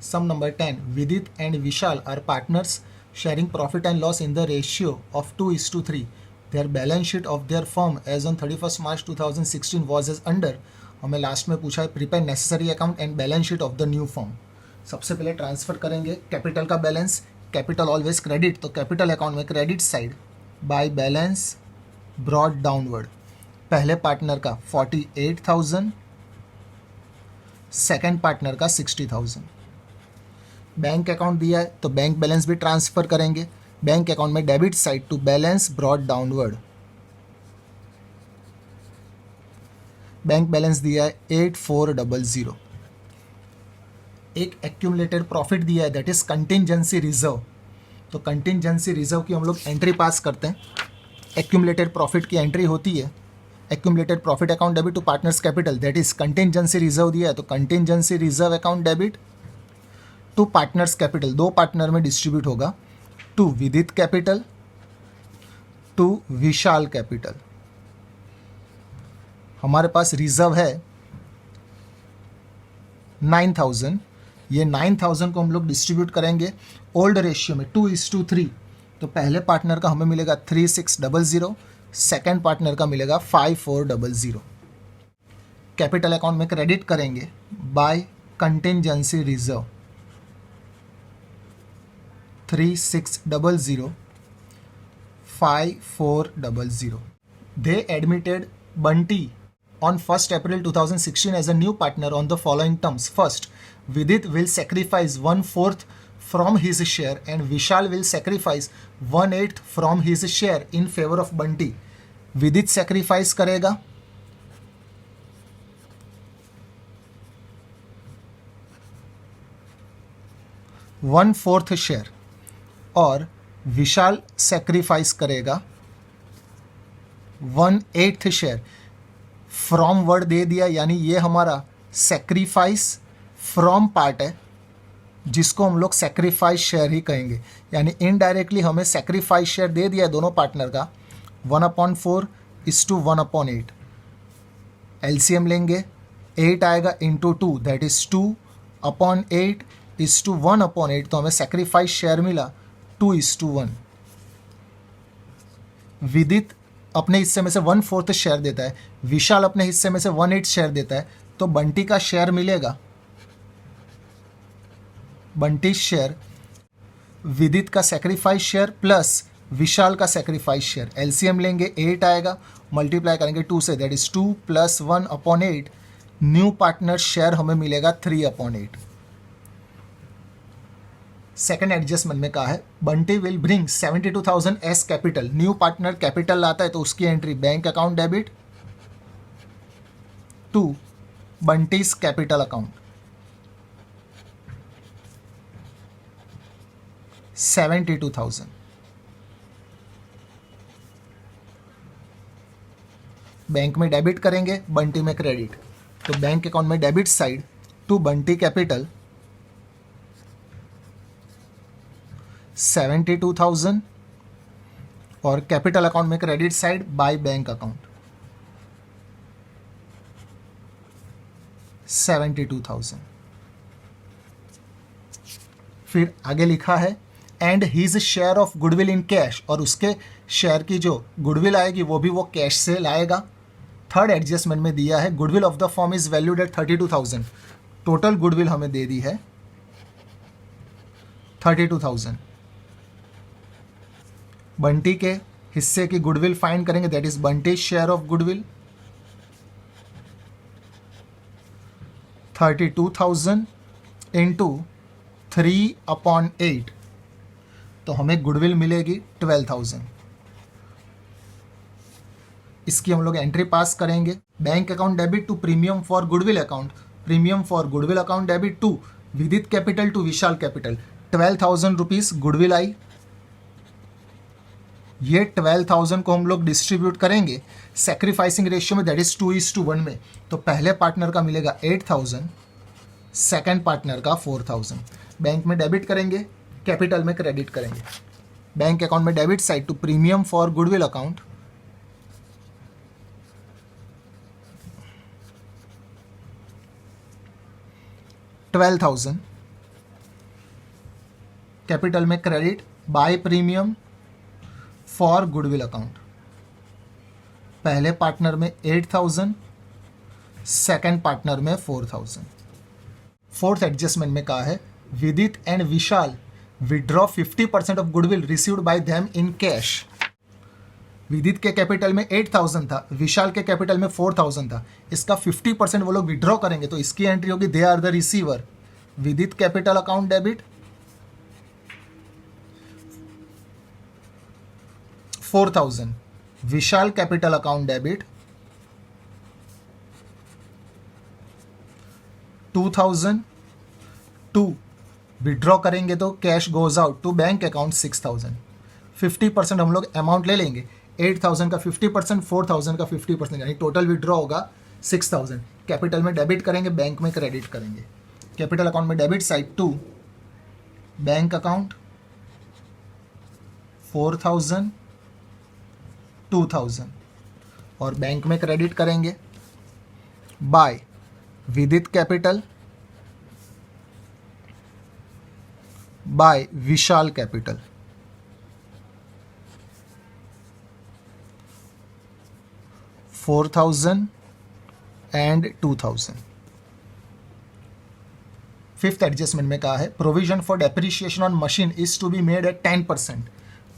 Sum number 10. Vidit and Vishal are partners sharing profit and loss in the ratio of 2:3. Their balance sheet of their firm as on 31st March 2016 was as under. हमें last में पूछा है prepare necessary account and balance sheet of the new firm. सबसे पहले transfer करेंगे capital का balance. Capital always credit, तो capital account में credit side by balance brought downward. पहले पार्टनर का 48,000, सेकेंड पार्टनर का 60,000. बैंक अकाउंट दिया है तो बैंक बैलेंस भी ट्रांसफर करेंगे. बैंक अकाउंट में debit side to balance brought downward. Bank balance दिया है 8400. एक एक्यूमुलेटेड प्रॉफिट दिया है दैट इज कंटिंजेंसी रिजर्व. तो कंटिंजेंसी रिजर्व की हम लोग एंट्री पास करते हैं. एक्यूमुलेटेड प्रॉफिट की एंट्री होती है accumulated profit account debit to partners capital, that is contingency reserve दिया है तो contingency reserve account debit to partners capital. दो पार्टनर में डिस्ट्रीब्यूट होगा to Vidit capital to Vishal capital. हमारे पास रिजर्व है 9,000. ये 9,000 को हम लोग डिस्ट्रीब्यूट करेंगे ओल्ड रेशियो में 2:3. तो पहले पार्टनर का हमें मिलेगा 3600, सेकेंड पार्टनर का मिलेगा 5400. कैपिटल अकाउंट में क्रेडिट करेंगे bye contingency reserve 3600, 5400. They admitted Bunty on 1st April 2016 as a new partner on the following terms. First, Vidit will sacrifice 1/4 from his share and Vishal will sacrifice 1/8 from his share in favor of Bunty. Vidit sacrifice करेगा 1/4 share और विशाल sacrifice करेगा 1/8 share. From word दे दिया यानी ये हमारा sacrifice from part है जिसको हम लोग सेक्रीफाइस शेयर ही कहेंगे. यानी इनडायरेक्टली हमें सेक्रीफाइस शेयर दे दिया दोनों पार्टनर का 1/4:1/8. एलसीएम लेंगे 8 आएगा इंटू 2 दैट इज 2/8:1/8. तो हमें सेक्रीफाइस शेयर मिला 2:1. विदित अपने हिस्से में से 1/4 शेयर देता है, विशाल अपने हिस्से में से 1/8 शेयर देता है. तो बंटी का शेयर मिलेगा, बंटी शेयर विदित का सेक्रीफाइस शेयर प्लस विशाल का सेक्रीफाइस शेयर. एलसीएम लेंगे 8 आएगा, मल्टीप्लाई करेंगे 2 से that is 2 + 1/8. New partner share हमें मिलेगा 3/8. सेकेंड एडजस्टमेंट में कहा है Bunty will bring 72,000 as capital. New partner capital लाता है तो उसकी entry bank account debit to Bunty's capital account 72,000. Bank में डेबिट करेंगे, बंटी में क्रेडिट. तो बैंक अकाउंट में debit side to Bunty capital 72,000 और कैपिटल अकाउंट में credit side by bank account 72,000. फिर आगे लिखा है and his share of goodwill in cash, और उसके शेयर की जो गुडविल आएगी वो भी वो कैश से लाएगा. थर्ड एडजस्टमेंट में दिया है goodwill of the firm is valued at 32,000. Total goodwill हमें दे दी है 32,000. बंटी के हिस्से की गुडविल फाइंड करेंगे that is Bunty share of goodwill 32,000 into 3/8. तो हमें गुडविल मिलेगी 12,000. इसकी हम लोग एंट्री पास करेंगे. Bank account debit to premium for goodwill account, premium for goodwill account debit to Vidit capital to Vishal capital. 12,000 rupees goodwill आई. ये 12,000 को हम लोग डिस्ट्रीब्यूट करेंगे सेक्रीफाइसिंग रेशियो में दैट इज 2:1 में. तो पहले पार्टनर का मिलेगा 8,000, सेकेंड पार्टनर का 4,000. बैंक में डेबिट करेंगे, कैपिटल में क्रेडिट करेंगे. बैंक अकाउंट में debit side to premium for goodwill account 12,000 capital में credit by premium for goodwill account. पहले पार्टनर में 8,000, सेकेंड पार्टनर में 4,000। फोर्थ एडजस्टमेंट में कहा है विदित and Vishal withdraw 50% of goodwill received by them in cash. विदित के कैपिटल में 8,000 था, विशाल के कैपिटल में 4,000 था, इसका 50% वो लोग विड्रॉ करेंगे तो इसकी एंट्री होगी they are the receiver. Vidit capital account debit 4,000, Vishal capital account debit 2,000, withdraw करेंगे तो cash goes out to bank account 6,000। 50% हम लोग अमाउंट ले लेंगे, 8,000 का 50%, 4,000 का 50%, यानी टोटल विड्रॉ होगा 6,000। कैपिटल में डेबिट करेंगे, बैंक में क्रेडिट करेंगे। कैपिटल अकाउंट में debit side to bank account 4,000, 2,000 और बैंक में क्रेडिट करेंगे by Vidit capital by Vishal capital. $4,000 and $2,000। Fifth adjustment में कहा है provision for depreciation on machine is to be made at 10%।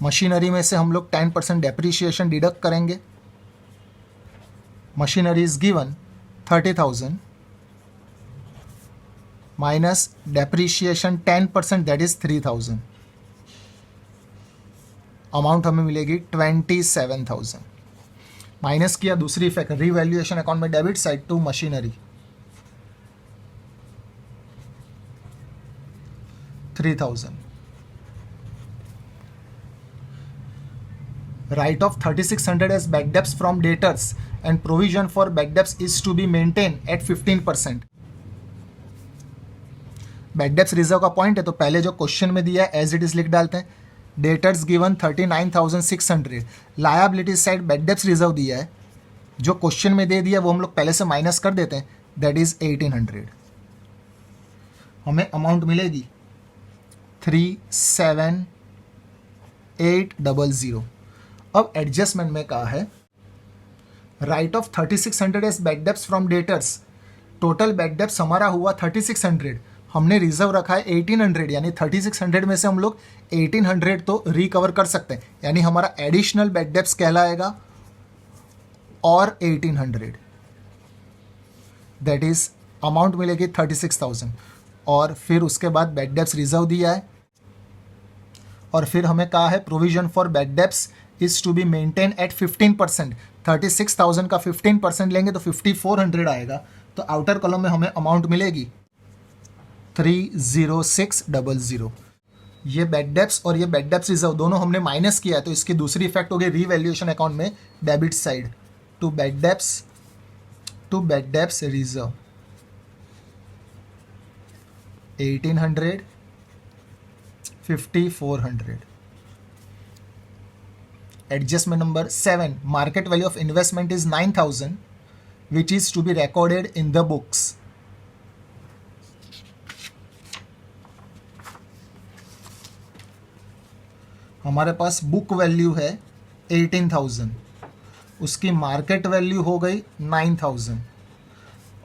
Machinery में से हम लोग 10% डेप्रिसिएशन डिडक्ट करेंगे। Machinery is given 30,000 minus depreciation 10% that is 3,000। Amount हमें मिलेगी 27,000। माइनस किया, दूसरी इफेक्ट रीवैल्यूएशन अकाउंट में debit side to machinery 3,000। Write off 3,600 as bad debts from debtors and provision for bad debts is to be maintain at 15%। Bad debts reserve का point है तो पहले जो क्वेश्चन में दिया है एज इट इज लिख डालते हैं। Debtors given 39,600, liabilities side bad debts reserve दिया है, जो क्वेश्चन में दे दिया वो हम लोग पहले से माइनस कर देते हैं, दैट इज 1,800। हमें अमाउंट मिलेगी 37,800। अब एडजस्टमेंट में कहा है write off 3,600 as bad debts from debtors. Total bad debts हमारा हुआ 3,600, हमने रिजर्व रखा है 1,800, यानी 3,600 में से हम लोग 1,800 तो रिकवर कर सकते हैं, यानी हमारा एडिशनल बैड डेब्ट्स कहलाएगा और 1,800, दैट इज अमाउंट मिलेगी 36,000। और फिर उसके बाद बैड डेब्ट्स रिजर्व दिया है और फिर हमें कहा है provision for bad debts is to be maintain at 15%। 36,000 का 15% लेंगे तो 5,400 आएगा, तो आउटर कॉलम में हमें अमाउंट मिलेगी 30600। ये बैड डेब्ट्स और ये बैड डेब्ट्स रिजर्व दोनों हमने माइनस किया है, तो इसकी दूसरी इफेक्ट हो गई रीवैल्यूएशन अकाउंट में debit side to bad debts reserve 1,800, 5,400। Adjustment number 7, market value of investment is 9,000 which is to be recorded in the books. हमारे पास बुक वैल्यू है 18,000, उसकी मार्केट वैल्यू हो गई 9,000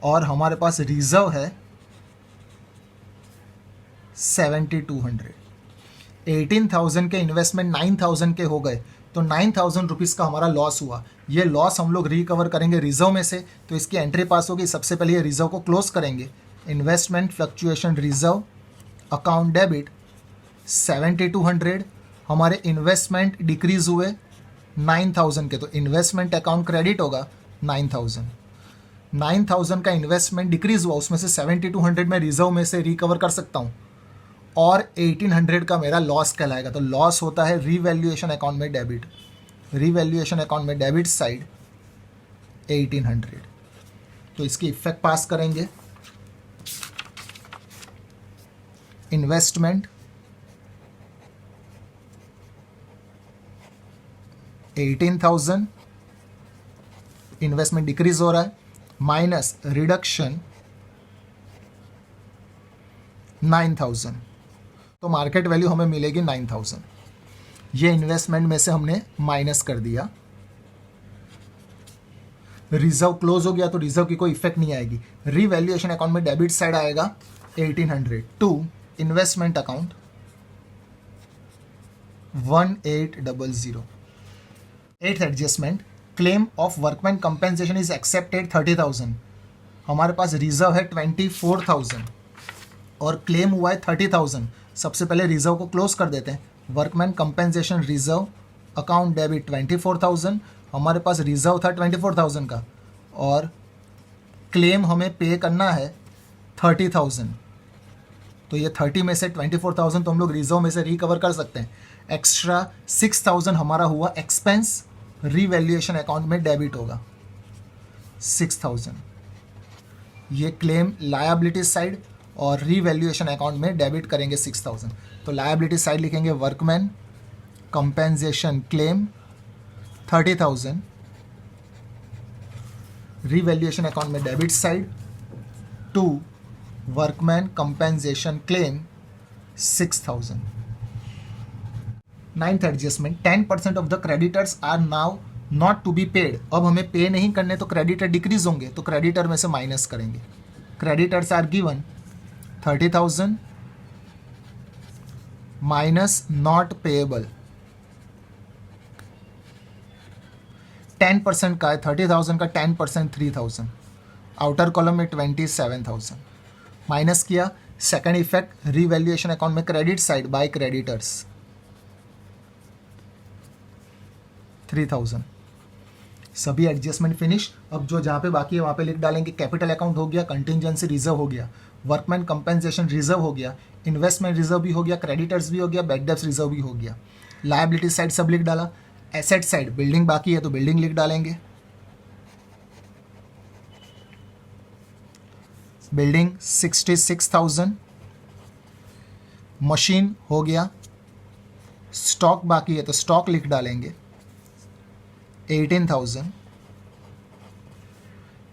और हमारे पास रिजर्व है 7,200। 18,000 के इन्वेस्टमेंट 9,000 के हो गए तो 9,000 रुपीज़ का हमारा लॉस हुआ। ये लॉस हम लोग रिकवर करेंगे रिजर्व में से, तो इसकी एंट्री पास होगी। सबसे पहले ये रिजर्व को क्लोज करेंगे। Investment fluctuation reserve account debit 7,200, हमारे इन्वेस्टमेंट डिक्रीज हुए 9,000 के, तो इन्वेस्टमेंट अकाउंट क्रेडिट होगा 9,000। 9,000 का इन्वेस्टमेंट डिक्रीज हुआ, उसमें से 7,200 में रिजर्व में से रिकवर कर सकता हूँ और 1,800 का मेरा लॉस कहलाएगा। तो लॉस होता है रीवैल्यूएशन अकाउंट में डेबिट। रीवैल्यूएशन अकाउंट में डेबिट साइड 1,800, तो इसकी इफेक्ट पास करेंगे। इन्वेस्टमेंट 18,000, इन्वेस्टमेंट डिक्रीज हो रहा है, माइनस रिडक्शन 9,000। तो मार्केट वैल्यू हमें मिलेगी 9000। ये इन्वेस्टमेंट में से हमने माइनस कर दिया। रिजर्व क्लोज हो गया तो रिजर्व की कोई इफेक्ट नहीं आएगी। रीवैल्यूएशन अकाउंट में डेबिट साइड आएगा 1800 to investment account 1800। Eighth adjustment, claim of workman compensation is accepted 30,000। हमारे पास रिजर्व है 24,000 और क्लेम हुआ है 30,000। सबसे पहले रिजर्व को क्लोज कर देते हैं। Workman compensation reserve account debit 24,000। हमारे पास रिजर्व था 24,000 का और क्लेम हमें पे करना है 30,000। तो ये 30 में से 24,000 तो हम लोग रिजर्व में से रिकवर कर सकते हैं। एक्स्ट्रा 6,000 हमारा हुआ एक्सपेंस, रीवैल्यूएशन अकाउंट में डेबिट होगा 6,000। ये क्लेम लायबिलिटी साइड और रीवैल्यूएशन अकाउंट में डेबिट करेंगे 6,000। तो लायबिलिटी साइड लिखेंगे वर्कमैन कंपेंसेशन क्लेम 30,000, रीवैल्यूएशन अकाउंट में debit side to workman compensation claim 6,000। Ninth adjustment, 10% of the creditors are now not to be paid. अब हमें पे नहीं करने तो क्रेडिटर डिक्रीज होंगे, तो क्रेडिटर में से माइनस करेंगे। Creditors are given 30,000 minus not payable. 10% का है 30,000 का, 10% 3,000। आउटर कॉलम में 27,000 माइनस किया। सेकंड इफेक्ट, रीवैल्यूएशन अकाउंट में क्रेडिट साइड बाय क्रेडिटर्स 3,000। सभी एडजस्टमेंट फिनिश। अब जो जहाँ पे बाकी है वहाँ पे लिख डालेंगे। कैपिटल अकाउंट हो गया, कंटिंजेंसी रिजर्व हो गया, वर्कमैन कंपेंसेशन रिजर्व हो गया, इन्वेस्टमेंट रिजर्व भी हो गया, क्रेडिटर्स भी हो गया, बैड डेब्ट्स रिजर्व भी हो गया। लायबिलिटी साइड सब लिख डाला। एसेट साइड बिल्डिंग बाकी है तो बिल्डिंग लिख डालेंगे। बिल्डिंग 66,000। मशीन हो गया। स्टॉक बाकी है तो स्टॉक लिख डालेंगे 18,000।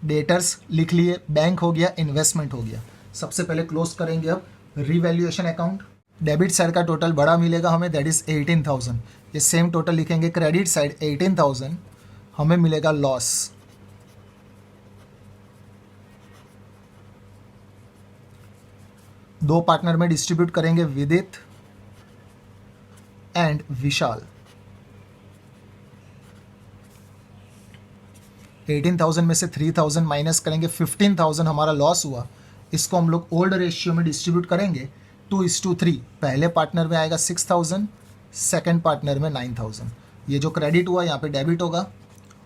डेटर्स लिख लिए। बैंक हो गया, इन्वेस्टमेंट हो गया। सबसे पहले क्लोज करेंगे अब रीवैल्यूएशन अकाउंट। डेबिट साइड का टोटल बड़ा मिलेगा हमें, दैट इज 18,000। ये सेम टोटल लिखेंगे। क्रेडिट साइड 18,000 हमें मिलेगा लॉस। दो पार्टनर में डिस्ट्रीब्यूट करेंगे, विदित एंड विशाल। 18,000 में से 3,000 माइनस करेंगे, 15,000 हमारा लॉस हुआ। इसको हम लोग ओल्ड रेशियो में डिस्ट्रीब्यूट करेंगे 2:3। पहले पार्टनर में आएगा 6,000, सेकेंड पार्टनर में 9,000। ये जो क्रेडिट हुआ यहाँ पे डेबिट होगा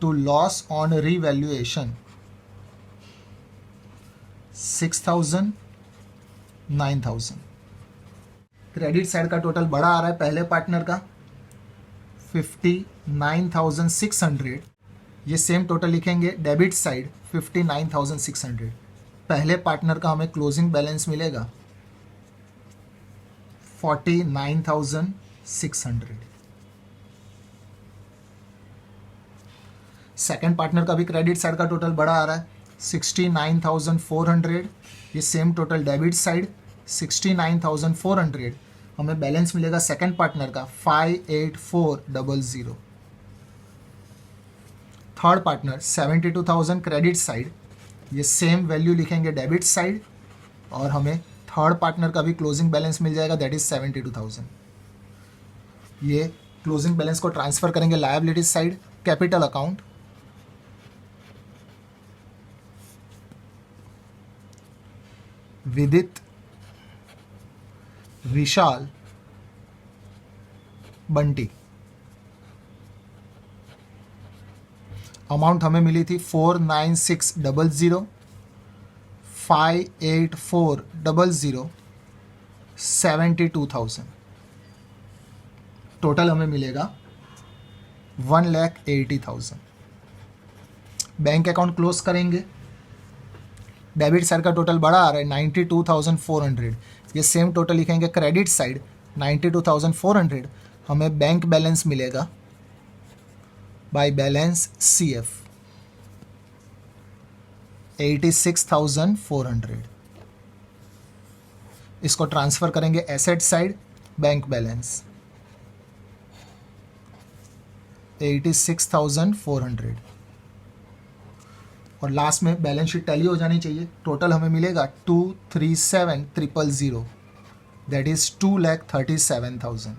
to loss on revaluation 6,000, 9,000। Credit side का टोटल बड़ा आ रहा है पहले पार्टनर का 59,600। ये सेम टोटल लिखेंगे। Debit side 59,600। पहले पार्टनर का हमें क्लोजिंग बैलेंस मिलेगा 49,600। सेकेंड पार्टनर का भी क्रेडिट साइड का टोटल बड़ा आ रहा है 69,400। ये सेम टोटल डेबिट साइड 69,400। हमें बैलेंस मिलेगा सेकेंड पार्टनर का 58,400। Third partner 72,000 credit side. ये सेम वैल्यू लिखेंगे डेबिट साइड और हमें थर्ड पार्टनर का भी क्लोजिंग बैलेंस मिल जाएगा, दैट इज 72,000। ये क्लोजिंग बैलेंस को ट्रांसफर करेंगे लायबिलिटी साइड, कैपिटल अकाउंट। विदित, विशाल, बंटी। अमाउंट हमें मिली थी 49600, 58400, 72,000। टोटल हमें मिलेगा 1,80,000। बैंक अकाउंट क्लोज करेंगे। डेबिट साइड का टोटल बड़ा आ रहा है 92,400। ये सेम टोटल लिखेंगे। क्रेडिट साइड 92,400 हमें बैंक बैलेंस मिलेगा बाय बैलेंस CF 86,400। इसको ट्रांसफर करेंगे एसेट साइड। बैंक बैलेंस 86,400 और लास्ट में बैलेंस शीट टैली हो जानी चाहिए। टोटल हमें मिलेगा 237,000, दैट इज 2,37,000।